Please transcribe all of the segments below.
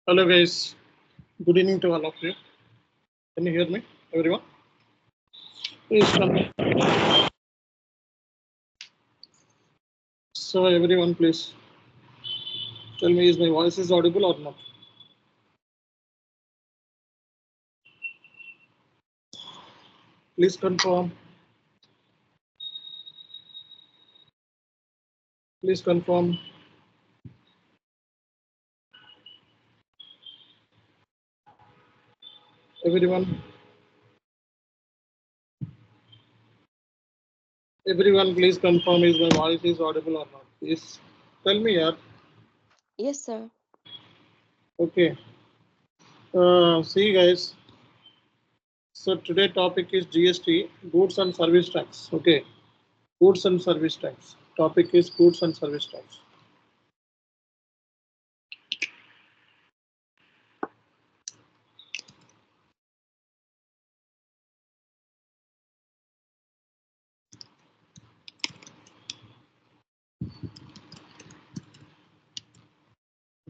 Hello guys, good evening to all of you. Can you hear me, everyone? Please come. So everyone, please tell me, is my voice is audible or not? Please confirm. Please confirm. Everyone, please confirm, is my voice is audible or not? Please tell me, yeah. Yes, sir. Okay. See guys. So today topic is GST, goods and service tax. Okay, goods and service tax. Topic is goods and service tax.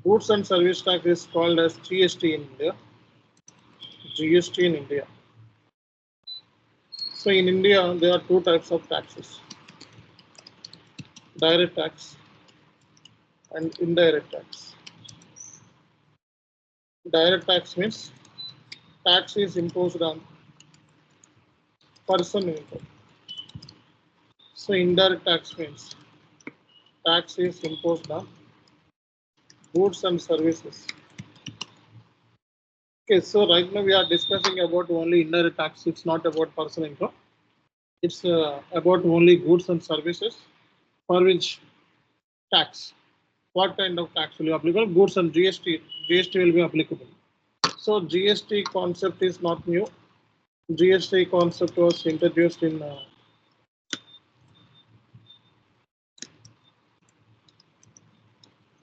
Goods and service tax is called as GST in India. GST in India. So in India, there are two types of taxes: direct tax and indirect tax. Direct tax means tax is imposed on person income. So indirect tax means tax is imposed on goods and services. Okay, so right now we are discussing about only indirect tax. It's not about person income. It's about only goods and services for which tax. What kind of tax will be applicable? Goods and GST. GST will be applicable. So GST concept is not new. GST concept was introduced in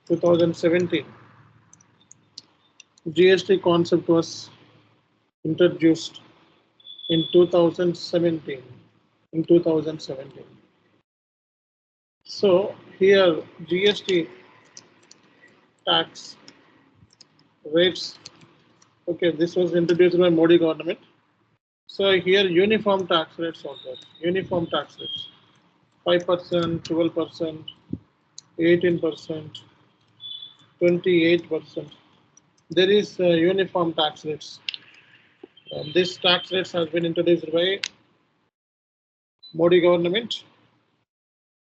2017. GST concept was introduced in 2017. In 2017. So here GST tax rates. Okay, this was introduced by Modi government. So here uniform tax rates are there. Uniform tax rates: 5%, 12%, 18%, 28%. There is uniform tax rates. This tax rates has been introduced by Modi government.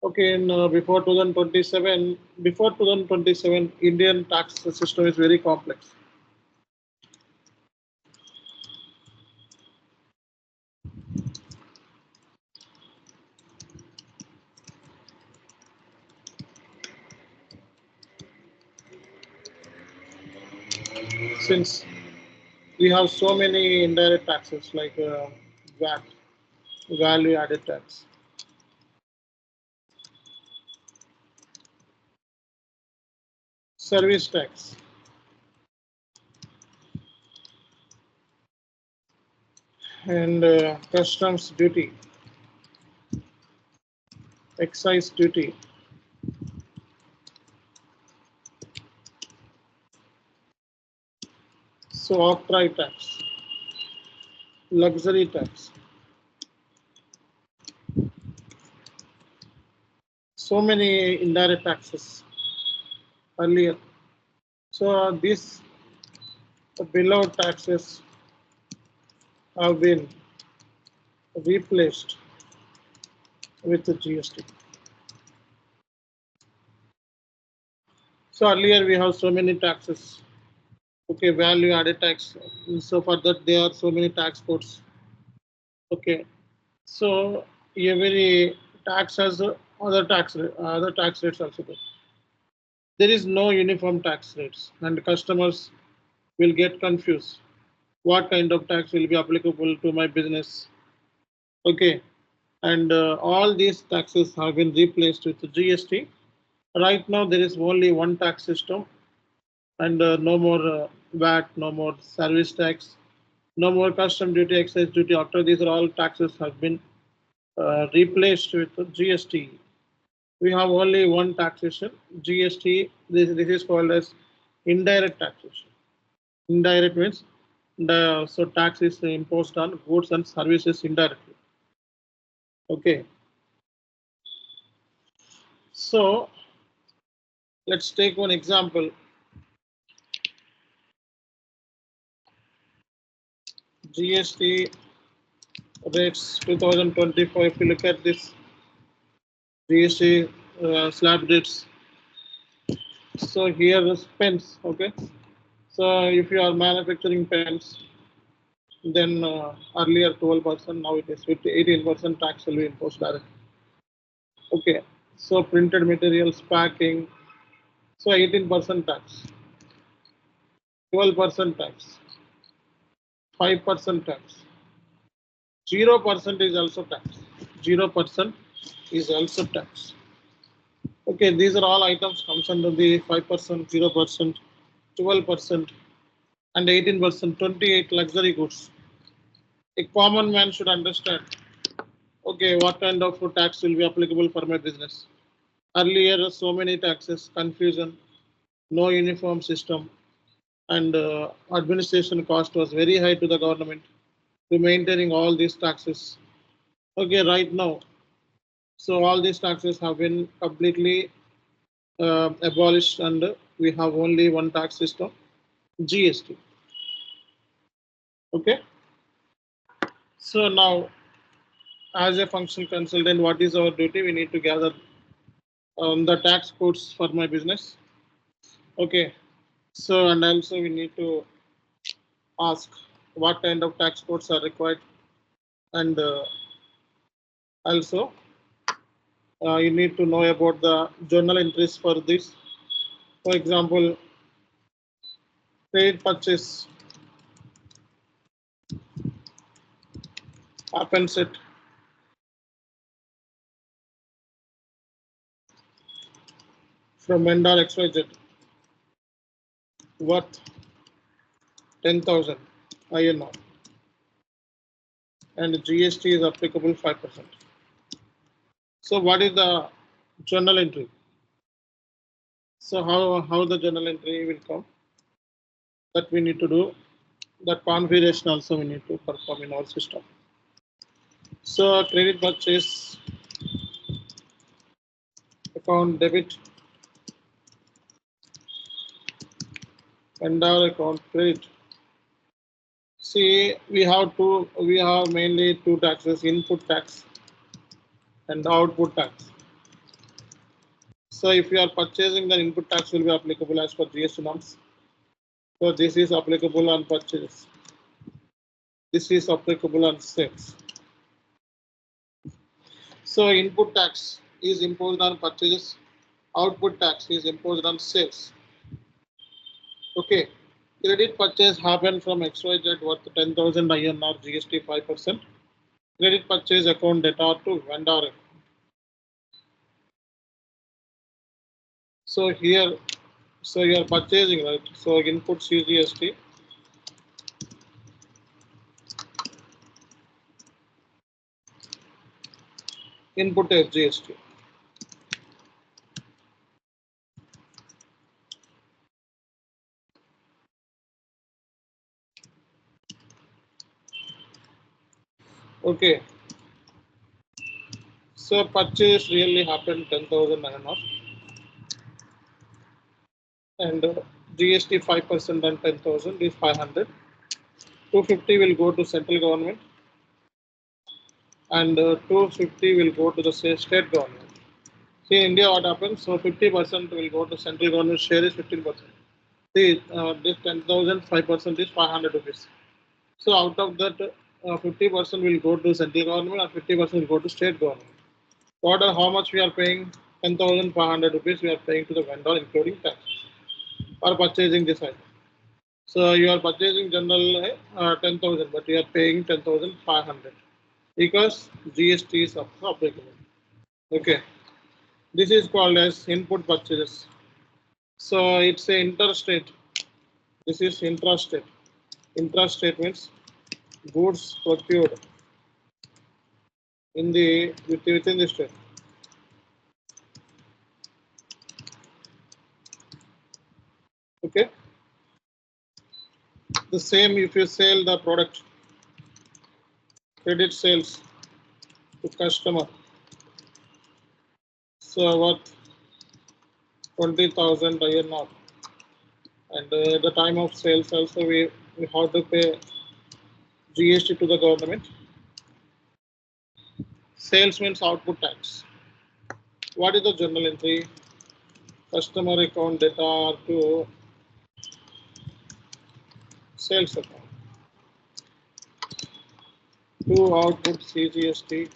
Okay, in before 2027, Indian tax system is very complex. Since we have so many indirect taxes like VAT, value added tax, service tax, and customs duty, excise duty, so octroi tax, luxury tax. So many indirect taxes earlier. So these below taxes have been replaced with the GST. So earlier we have so many taxes. Okay, value added tax. So for that there are so many tax codes. Okay, so every tax has other tax rates also there. There is no uniform tax rates, and customers will get confused. What kind of tax will be applicable to my business? Okay, and all these taxes have been replaced with the GST. Right now there is only one tax system, and no more VAT, no more service tax, no more custom duty, excise duty. After these are all taxes have been replaced with the GST. We have only one taxation, GST. This is called as indirect taxation. Indirect means so tax is imposed on goods and services indirectly. Okay. So let's take one example. GST rates 2024. If you look at this GST slab rates, so here is pens. Okay. So if you are manufacturing pens, then earlier 12%, now it is 18% tax will be imposed directly. Okay. So printed materials, packing, so 18% tax, 12% tax, 5% tax, 0% is also tax. 0% is also tax. Okay, these are all items comes under the 5%, 0%, 12%, and 18%. 28 luxury goods. A common man should understand. Okay, what kind of tax will be applicable for my business? Earlier, so many taxes, confusion, no uniform system, and administration cost was very high to the government to maintaining all these taxes. Okay, right now, so all these taxes have been completely abolished, and we have only one tax system, GST. Okay, so now as a functional consultant, what is our duty? We need to gather the tax codes for my business. Okay, so and also we need to ask what kind of tax codes are required, and also you need to know about the journal entries for this. For example, trade purchase happens at from vendor XYZ worth 10,000 INR, and GST is applicable 5%. So what is the journal entry? So how the journal entry will come? That we need to do. That configuration also we need to perform in our system. So credit purchase account debit, vendor account credit. See, we have mainly two taxes: input tax and output tax. So if you are purchasing, the input tax will be applicable as per GST norms. So this is applicable on purchases. This is applicable on sales. So input tax is imposed on purchases. Output tax is imposed on sales. Okay. Credit purchase happened from XYZ worth 10,000 INR, GST 5%. Credit purchase account debtor to vendor account. So here, so you are purchasing, right? So input CGST, input SGST. Okay. So purchase really happened 10,000 INR, and GST 5% on 10,000 is 500. 250 will go to central government, and 250 will go to the state government. See, in India, what happens? So 50% will go to central government. Share is 15%. See, this 10,000, 5% is 500 rupees. So out of that, 50% will go to central government and 50% will go to state government. What are how much we are paying? 10,500 rupees we are paying to the vendor, including tax, for purchasing this item. So you are purchasing general 10,000, but you are paying 10,500 because GST is applicable. Okay, this is called as input purchases. So it's a interstate. This is intrastate. Intrastate means goods procured in the within the state. Okay. The same if you sell the product, credit sales to customer. So worth 20,000 INR. And at the time of sales also we have to pay GST to the government. Sales means output tax. What is the journal entry? Customer account data to sales account. To output CGST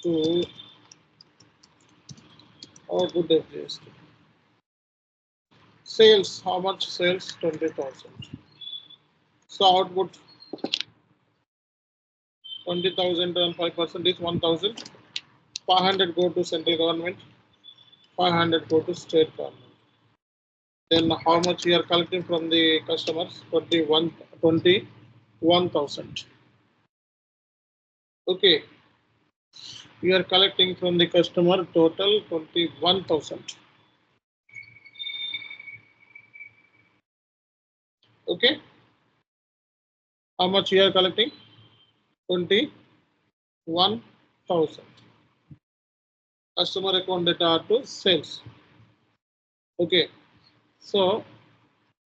to output FGST. Sales, how much sales? 20,000. So output 20,000 and 5% is 1,000. 500 go to central government, 500 go to state government. Then how much you are collecting from the customers? 21,000. Okay, you are collecting from the customer total 21,000. Okay, how much you are collecting? 21,000. Customer account data to sales. Okay, so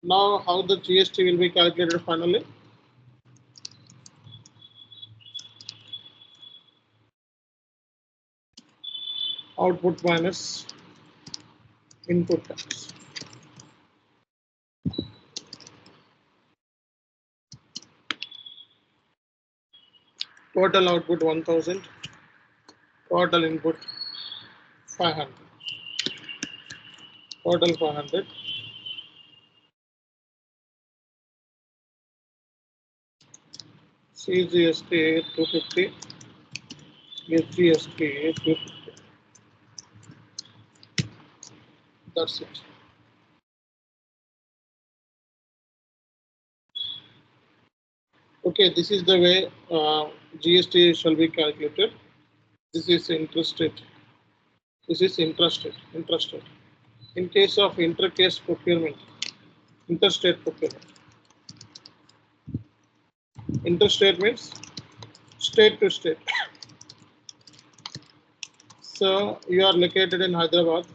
now how the GST will be calculated finally? Output minus input tax. Total output 1,000. Total input 500. Total 500. CGST 250. SGST 250. That's it. Okay, this is the way GST shall be calculated. This is interest rate. This is interest rate. Interest rate. In case of inter-case procurement, interstate procurement. Interstate means state to state. So you are located in Hyderabad.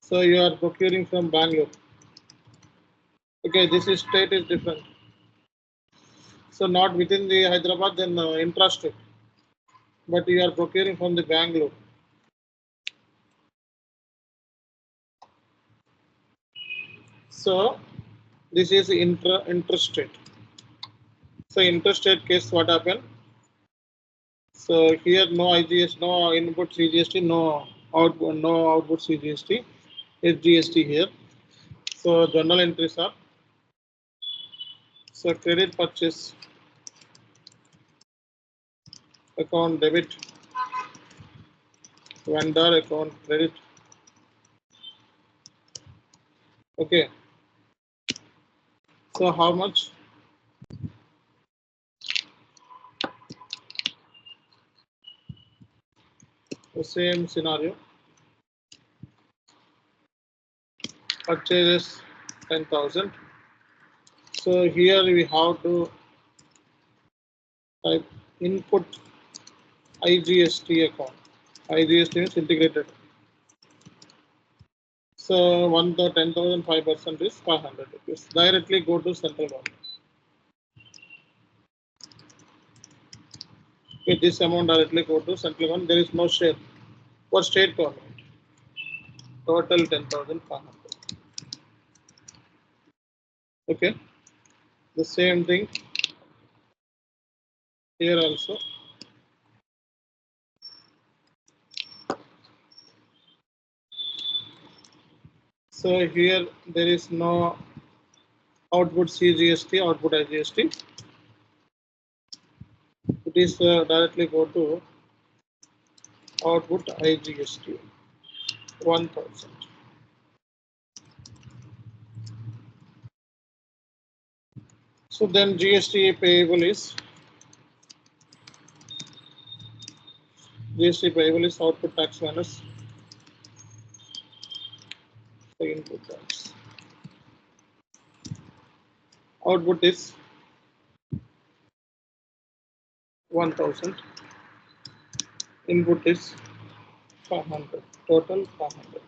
So you are procuring from Bangalore. Okay, this is state is different. So not within the Hyderabad, then intrastate. But you are procuring from the Bangalore. So this is interstate. So interstate case, what happened? So here no IGS, no input CGST, no output CGST, SGST here. So journal entries are. So credit purchase account debit, vendor account credit. Okay. So how much? The same scenario. Purchases 10,000. So here we have to type input IGST account. IGST is integrated. So 10,000 5% is 500 rupees. Directly go to central government. Okay, this amount directly go to central government. There is no share for state government. Total 10,500. Okay, the same thing here also. So here there is no output CGST, output IGST. It is directly go to output IGST 1,000. So then GST payable is output tax minus the input tax. Output is 1000. Input is 500. Total 500.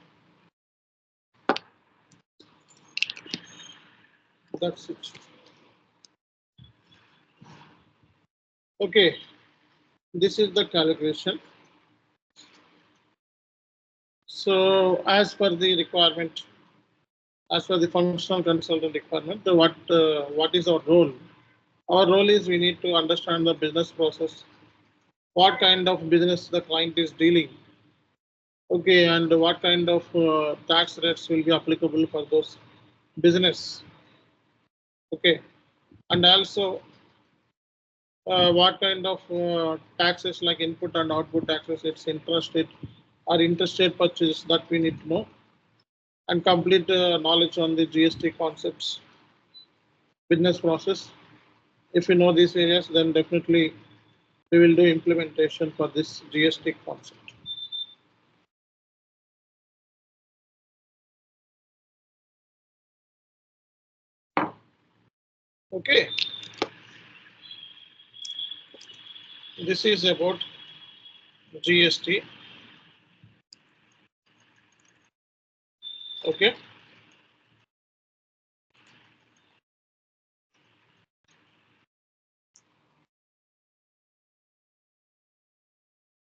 That's it. Okay. This is the calculation. So as per the requirement, as per the functional consultant requirement, what is our role? Our role is we need to understand the business process, what kind of business the client is dealing. Okay, and what kind of tax rates will be applicable for those business. Okay, and also what kind of taxes like input and output taxes, its interest rate or interstate purchase that we need to know, and complete knowledge on the GST concepts, business process. If we know these areas, then definitely we will do implementation for this GST concept. Okay, this is about GST. Okay.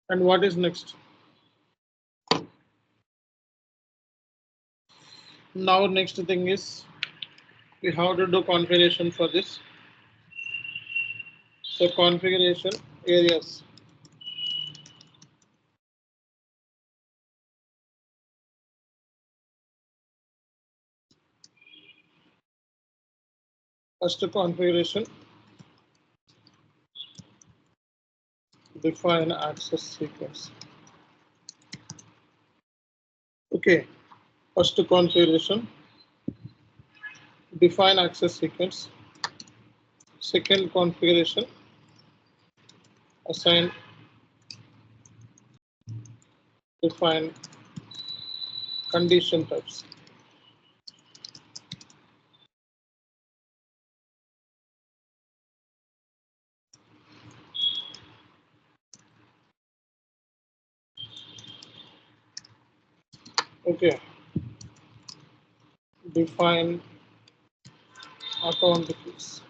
And what is next? Now next thing is we have to do configuration for this. So configuration areas. First configuration, define access sequence. Okay, first configuration, define access sequence. Second configuration, assign, define condition types. Okay, define account fees.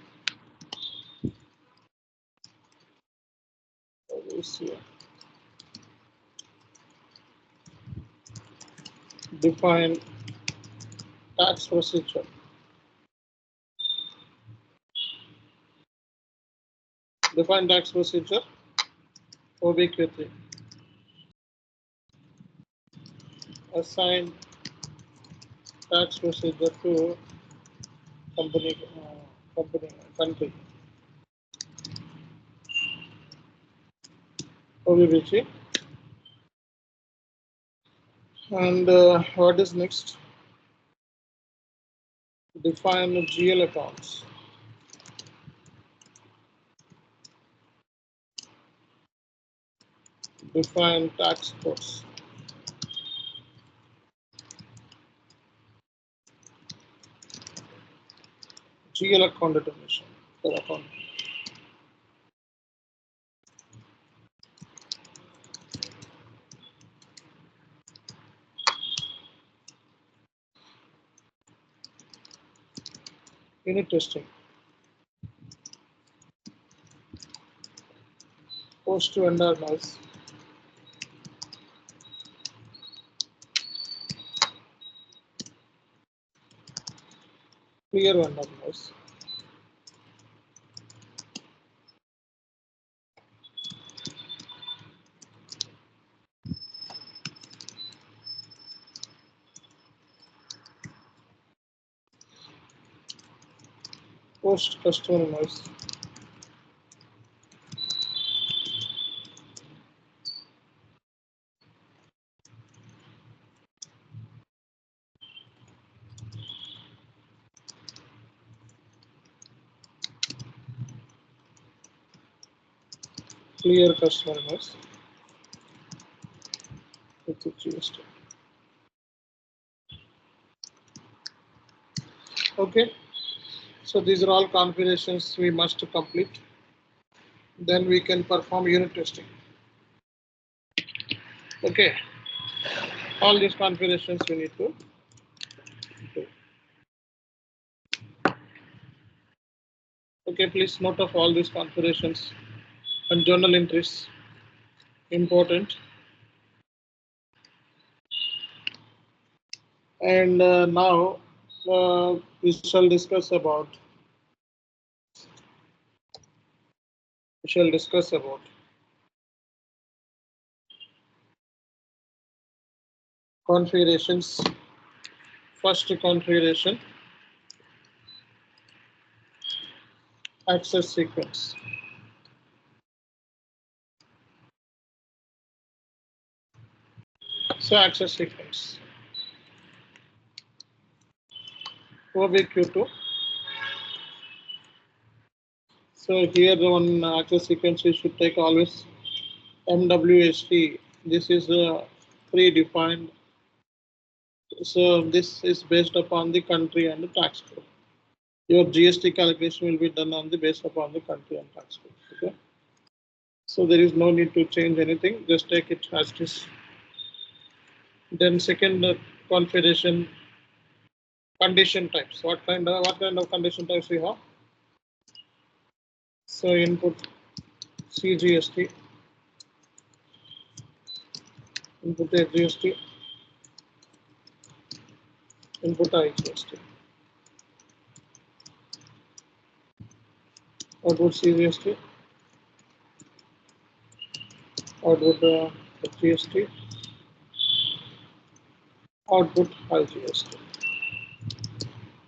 Define tax procedure. Define tax procedure, OBQ3. Assign tax procedure to company, country. OBBG. And what is next? Define GL accounts. Define tax codes. GL account determination for account. Unit testing. Post vendor noise. Clear vendor noise. Post customer noise. Clear customer noise with the GST. Okay, so these are all configurations we must complete. Then we can perform unit testing. Okay, all these configurations we need to do. Okay, please note of all these configurations and journal entries. Important. And now we shall discuss about configurations. First configuration, access sequence. So access sequence. OBQ2. So here on access sequence we should take always MWST. This is predefined. So this is based upon the country and the tax code. Your GST calculation will be done on the based upon the country and tax code. Okay. So there is no need to change anything. Just take it as it is. Then second configuration, condition types. What kind of condition types we have? So input CGST, input SGST, input IGST, output CGST, output GST, output IGST.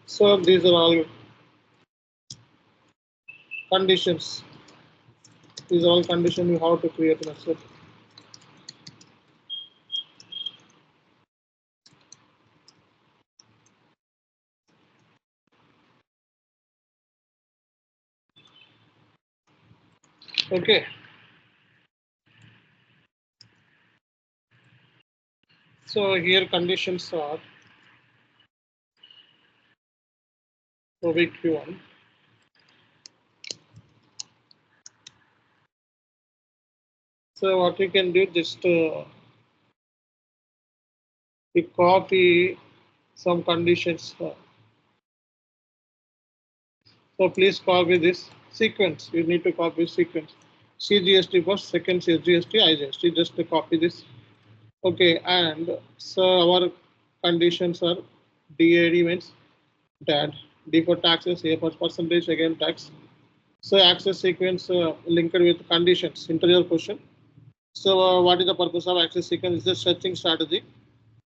So these are all conditions. These are all conditions you have to create in Excel. Okay. So here conditions are OBQ1. So what you can do, just you copy some conditions. So please copy this sequence. You need to copy sequence. CGST first, second SGST, IGST. Just to copy this. Okay, and so our conditions are DAD means DAD, D for taxes, A for percentage, again tax. So access sequence linked with conditions. Interior question. So what is the purpose of access sequence? Is a searching strategy.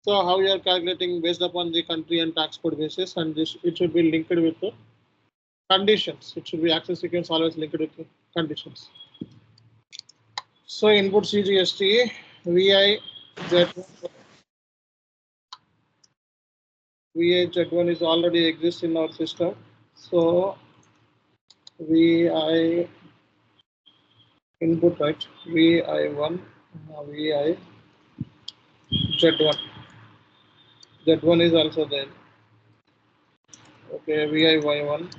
So how you are calculating based upon the country and tax code basis, and this it should be linked with the conditions. It should be access sequence always linked with the conditions. So input CGST, VI Z1 is already exists in our system. So VI input, right? VI1, VI Z1. Z1 is also there. Okay, VIY1.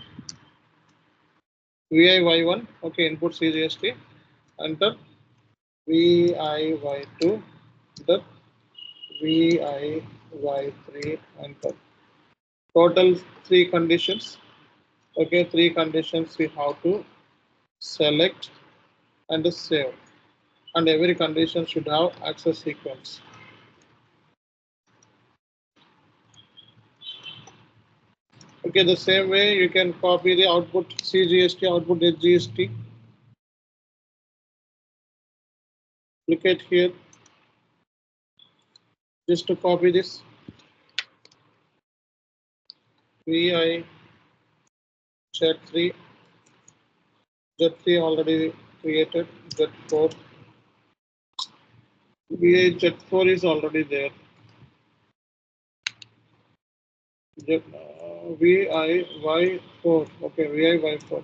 VIY1. Okay, input CGST. Enter. VIY2. Enter. VIY3. Enter. Total 3 conditions. Okay, 3 conditions we have to select and save. And every condition should have access sequence. Okay, the same way you can copy the output CGST, output SGST. Look at here. Just to copy this. VI Z3. Z3 already created. Z4. VI Z4 is already there. VIY4. Okay, VIY4.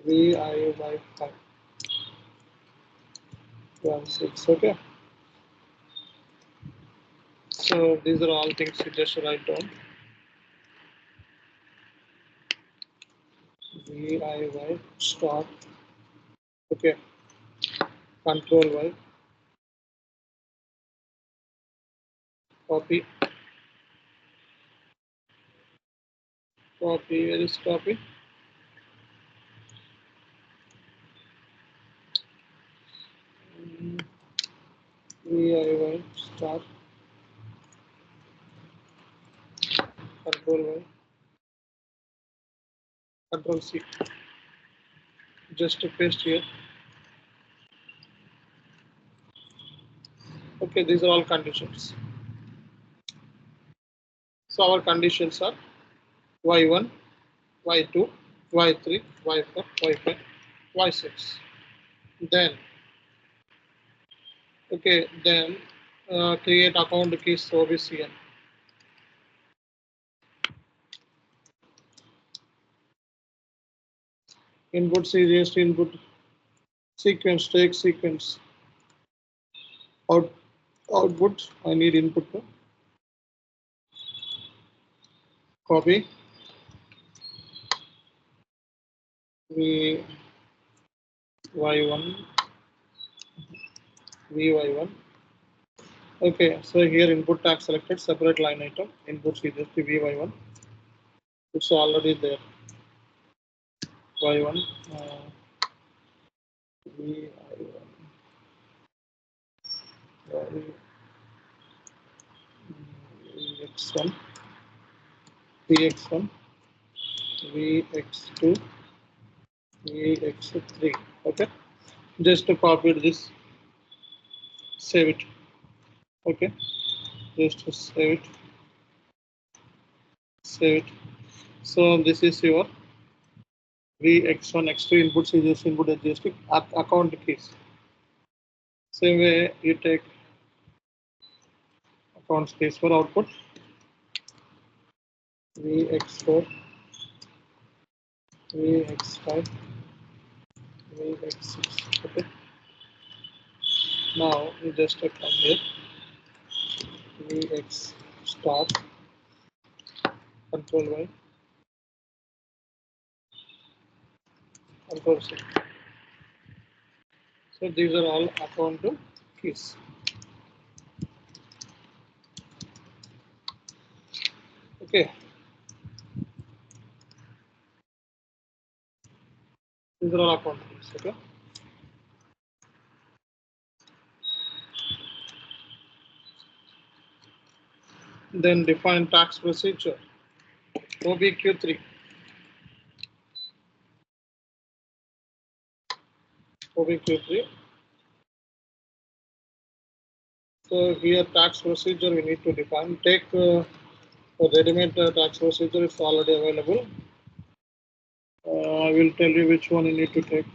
VIY5. 1, 6. Okay. So So these are all things you just write down. VIY start. Okay. Control Y. Copy. Copy. Where is copy? VIY start. Control Y. Control C. Just to paste here. Okay, these are all conditions. So our conditions are Y1, Y2, Y3, Y4, Y5, Y6. Then, okay, then create account keys OBCN. Input CGST, input sequence, take sequence. Output, I need input. Copy. VY1, VY1. Okay, so here input tag selected, separate line item, input CGST VY1. It's already there. Y1, VI1, VX1, VX1, VX2, VX3. Okay, just to copy this, save it. Okay, just to save it, save it. So this is your VX1, X2 input CGST, input SGST account keys. Same way you take account keys for output. VX4, VX5, VX6. Okay. Now you just come here. VX start. Control Y. Control C. So these are all account keys. Okay. These are all account keys. Okay. Then define tax procedure. OBQ3. OBQ3. So here tax procedure we need to define. Take ready-made tax procedure is already available. I will tell you which one you need to take.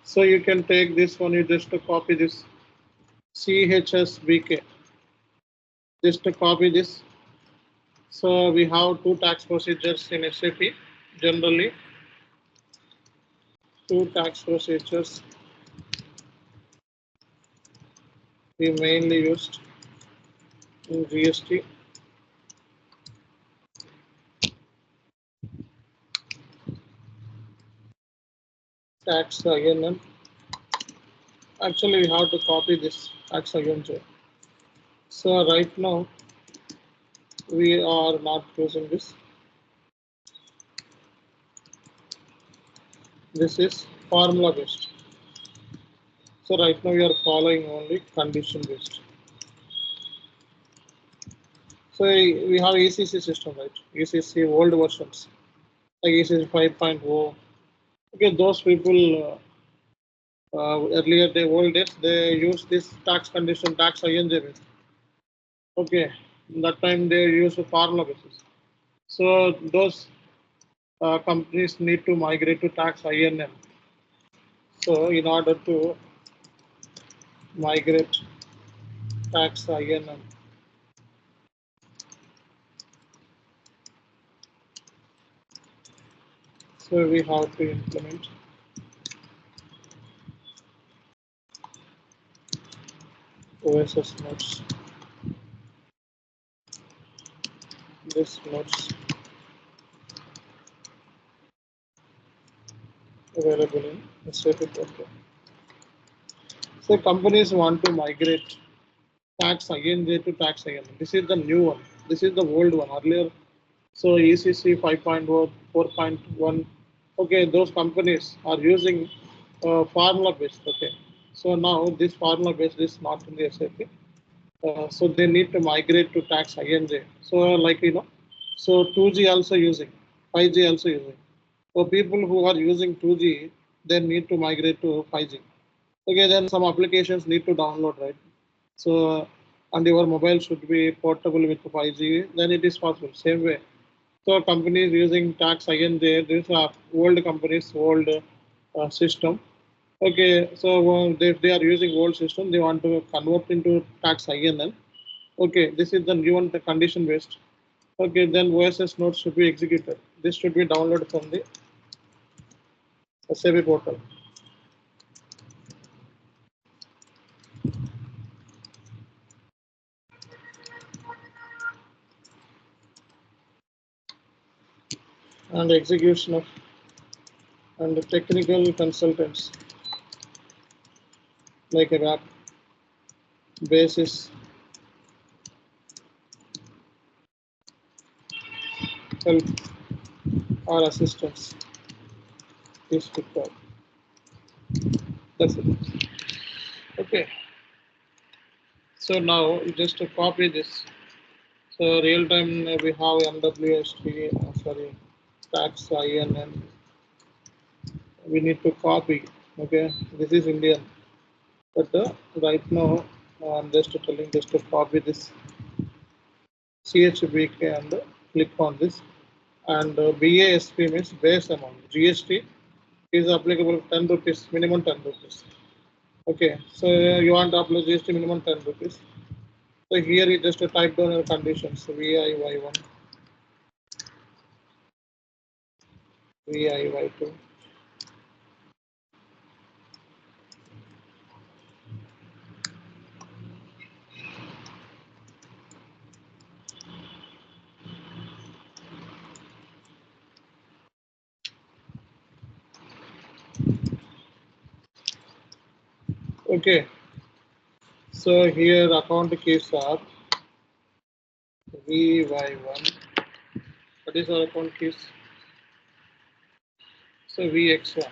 So you can take this one. You just to copy this CHSBK. Just to copy this. So we have two tax procedures in SAP. Generally, two tax procedures we mainly used in GST. Tax INN. Actually, we have to copy this tax INJ. So right now, we are not using this. This is formula based. So right now we are following only condition based. So we have ECC system, right? ECC old versions like ECC 5.0. Okay, those people earlier they old days they use this tax condition tax INJ. Okay, that time they use a formula basis. So those companies need to migrate to tax INM. So in order to migrate tax INM, so we have to implement OSS notes. This notes available in SAP portal. So companies want to migrate tax INJ to tax IN. This is the new one. This is the old one. Earlier, so ECC 5.0, 4.1. Okay, those companies are using formula based. Okay, so now this formula based is not in the SAP. So they need to migrate to tax INJ. So like so 2G also using, 5G also using. For people who are using 2G, they need to migrate to 5G. Okay, then some applications need to download, right? So, and your mobile should be portable with 5G, then it is possible. Same way. So companies using tax INJ, these are old companies, old system. Okay, so if they are using old system, they want to convert into tax INN. Okay, this is the new one, the condition based. Okay, then OSS notes should be executed. This should be downloaded from the SAP portal. And execution of and the technical consultants like a web basis help or assistance is required. That's it. Okay. So now just to copy this. So real time we have MWST, sorry, tax INN. We need to copy. Okay, this is Indian. But right now I'm just telling just to copy this CHBK and click on this. And BASP means base amount. GST is applicable 10 rupees, minimum 10 rupees. Okay, so you want to apply GST minimum 10 rupees. So here you just type down your conditions VIY1, VIY2. Okay, so here account keys are VY1. What is our account keys? So VX1.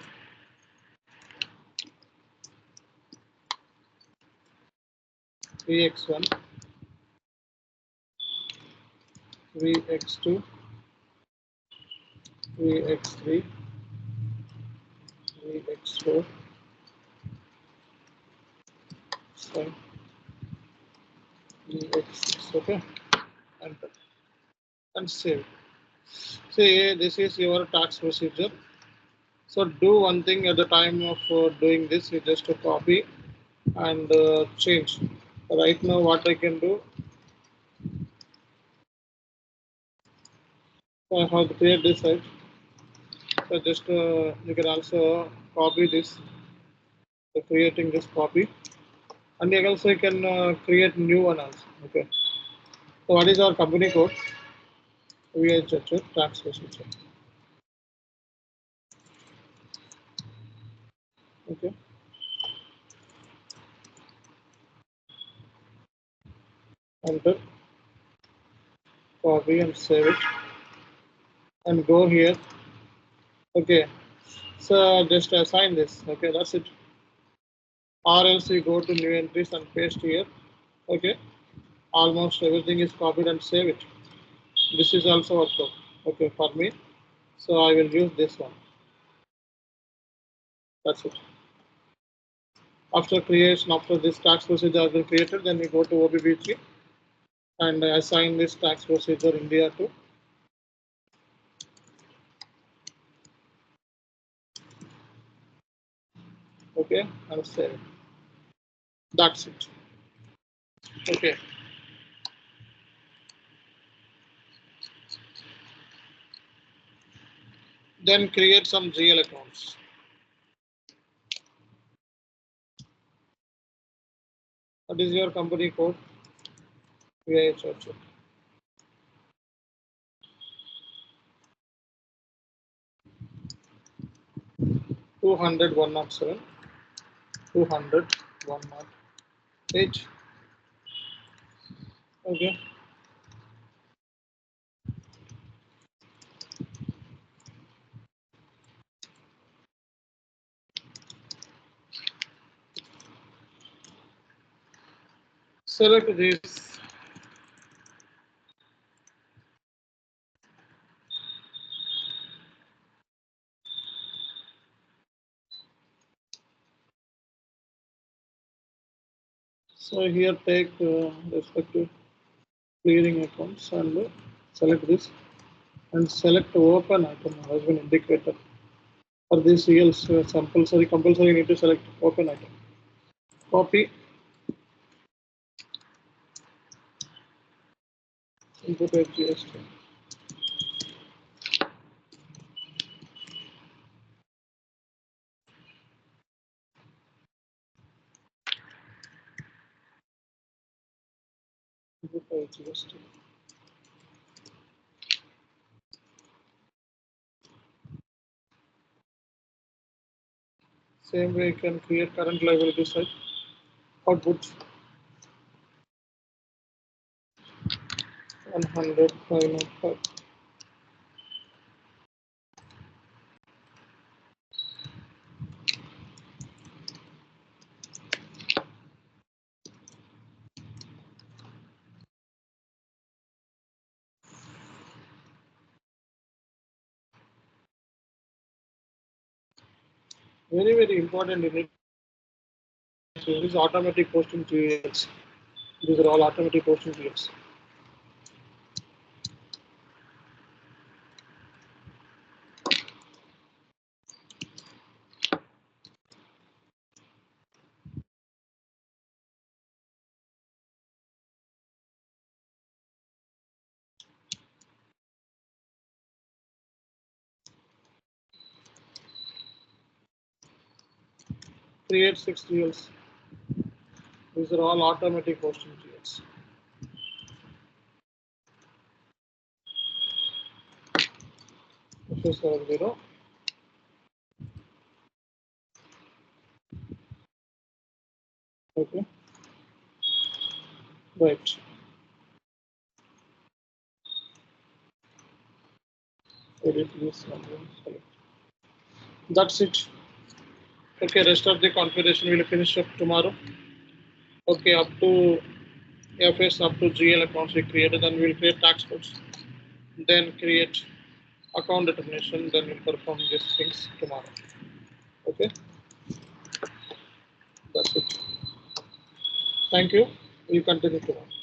VX1, VX2, VX3, VX4, so VX6. Okay, and save. See, this is your tax procedure. So do one thing at the time of doing this, you just copy and change. Right now, what I can do, I have to create this site. So just you can also copy this, so creating this copy, and you also can create new one also. Okay. So what is our company code? VHH tax procedure. Okay. Enter, copy and save it, and go here. Okay. So just assign this. Okay, that's it. Or else you go to new entries and paste here. Okay, almost everything is copied and save it. This is also worked out. Okay, for me, so I will use this one. That's it. After creation, after this tax procedure has been created, then we go to OBBG and assign this tax procedure India to. Okay, and save it. That's it. Okay. Then create some GL accounts. What is your company code? VIH. 200 107 200 108. Okay. Select this. So here take respective clearing accounts and select this and select open item has been indicator. For this ELs compulsory need to select open item. Copy, input GST. Input GST. Same way you can create current liability side. Output 100 505. Very important in it. This is automatic posting periods. These are all automatic posting periods. Create 6 GLs. These are all automatic posting periods. This is 70. Okay. Right. Edit this one. Select. That's it. Okay, rest of the configuration will finish up tomorrow. Okay, up to FS up to GL accounts we created, then we'll create tax codes, then create account determination, then we'll perform these things tomorrow. Okay, that's it. Thank you. We'll continue tomorrow.